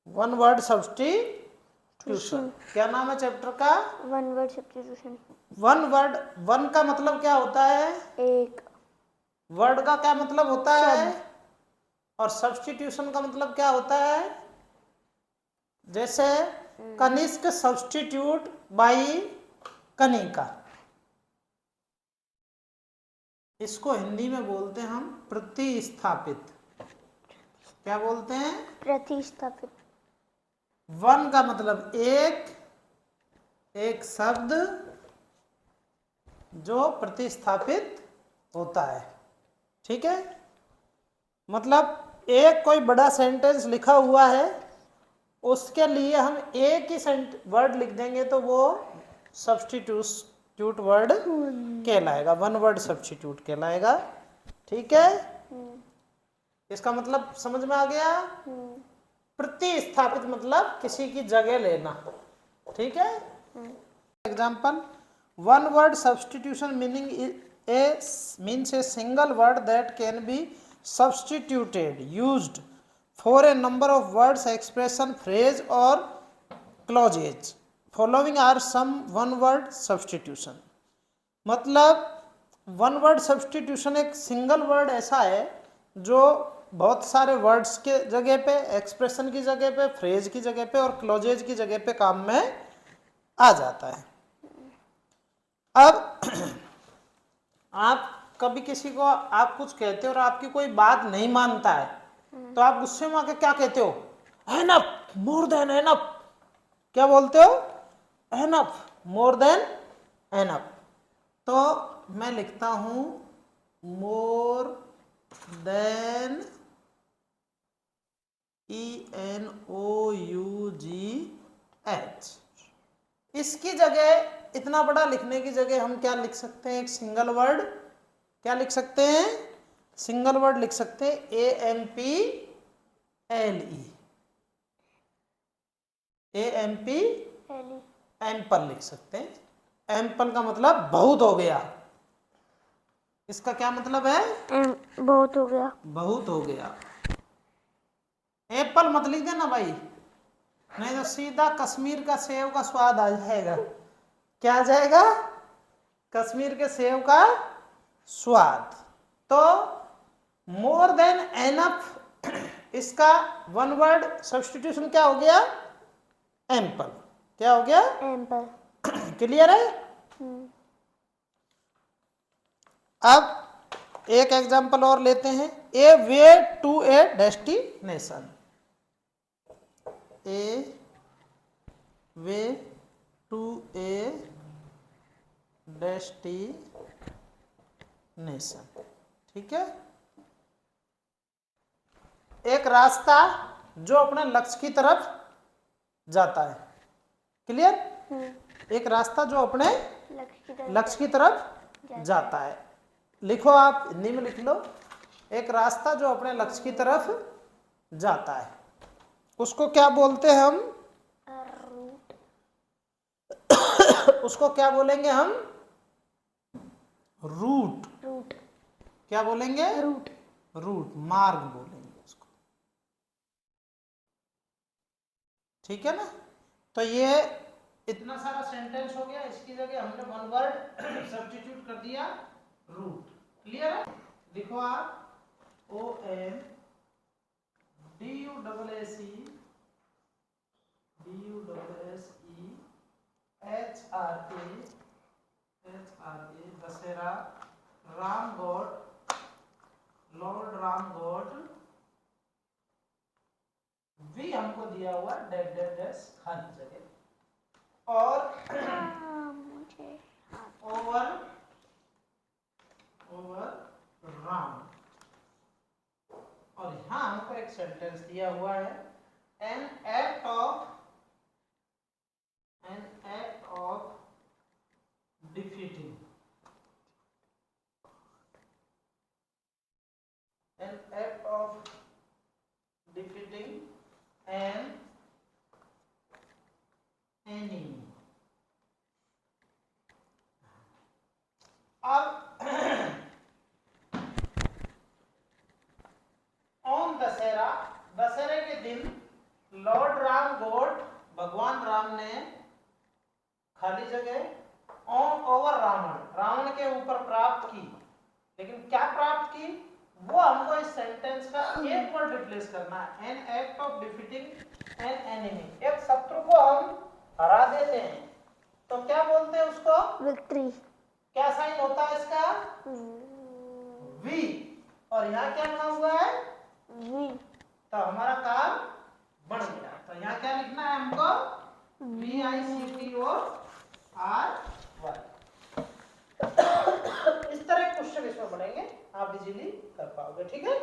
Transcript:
One word substitution. क्या नाम है चैप्टर का? One word substitution. One word, one का मतलब क्या होता है? एक। वर्ड का क्या मतलब होता है? शब्द। और सब्स्टिट्यूशन का मतलब क्या होता है? जैसे कनिष्क सब्स्टिट्यूट बाई कनिका, इसको हिंदी में बोलते हैं हम प्रतिस्थापित। क्या बोलते हैं? प्रतिस्थापित। वन का मतलब एक, एक शब्द जो प्रतिस्थापित होता है। ठीक है, मतलब एक कोई बड़ा सेंटेंस लिखा हुआ है, उसके लिए हम एक ही वर्ड लिख देंगे तो वो सब्स्टिट्यूट वर्ड कहलाएगा, वन वर्ड सब्स्टिट्यूट कहलाएगा। ठीक है, इसका मतलब समझ में आ गया? प्रतिस्थापित मतलब किसी की जगह लेना। ठीक है, example, one word substitution means a single word that can be substituted, used for a number of words, expression, phrase or clauses. Following are some one word substitution. मतलब वन वर्ड सब्स्टिट्यूशन एक single word ऐसा है जो बहुत सारे words के जगह पे, एक्सप्रेशन की जगह पे, फ्रेज की जगह पे और क्लॉजेज की जगह पे काम में आ जाता है। अब आप कभी किसी को आप कुछ कहते हो और आपकी कोई बात नहीं मानता है, तो आप गुस्से में आके क्या कहते हो? Enough, more than enough. क्या बोलते हो? Enough, more than enough. तो मैं लिखता हूं मोर देन, ENOUGH। इसकी जगह, इतना बड़ा लिखने की जगह हम क्या लिख सकते हैं? एक सिंगल वर्ड, क्या लिख सकते हैं? सिंगल वर्ड लिख सकते हैं, AMPLE। एम्पल लिख सकते हैं। एम्पल का मतलब बहुत हो गया। इसका क्या मतलब है? बहुत हो गया। बहुत हो गया। एप्पल मत लिख देना भाई, नहीं तो सीधा कश्मीर का सेव का स्वाद आ जाएगा। क्या आ जाएगा? कश्मीर के सेव का स्वाद। तो मोर देन एनफ, इसका वन वर्ड सब्स्टिट्यूशन क्या हो गया? एम्पल। क्या हो गया? एम्पल। क्लियर है? अब एक एग्जांपल और लेते हैं, a way to a destination. A way to a destination. ठीक है, एक रास्ता जो अपने लक्ष्य की तरफ जाता है। क्लियर? एक रास्ता जो अपने लक्ष्य की तरफ जाता है। लिखो, आप हिंदी में लिख लो, एक रास्ता जो अपने लक्ष्य की तरफ जाता है, उसको क्या बोलते हैं हम? रूट। उसको क्या बोलेंगे हम? रूट। रूट। क्या बोलेंगे? रूट। रूट, मार्ग बोलेंगे उसको। ठीक है ना? तो ये इतना सारा सेंटेंस हो गया, इसकी जगह हमने वन वर्ड सब्स्टिट्यूट कर दिया, रूट। क्लियर है? लिखो आप, OMDUSSEHRA Dussehra, Ram God, Lord Ram God, भी हमको दिया हुआ डेड डेड डैश हर जगह, और ओवर राम। और यहां हमको एक सेंटेंस दिया हुआ है, an act of defeating, an act of defeating an enemy। अब ऑन दशहरा, दशहरे के दिन लॉर्ड खाली जगह ऑन ओवर रावण, रावण के ऊपर प्राप्त की। लेकिन क्या प्राप्त की वो हमको इस सेंटेंस का एक वर्ड रिप्लेस करना है, an act of defeating an enemy. एक शत्रु को हम हरा देते हैं तो क्या बोलते हैं उसको? विक्ट्री। क्या साइन होता है इसका? वी। और यहाँ क्या बना हुआ है? वी। तो हमारा काम बढ़ गया। तो यहाँ क्या लिखना है हमको? VICTORY। इस तरह क्वेश्चन इसमें बनेंगे, आप इजीली कर पाओगे। ठीक है।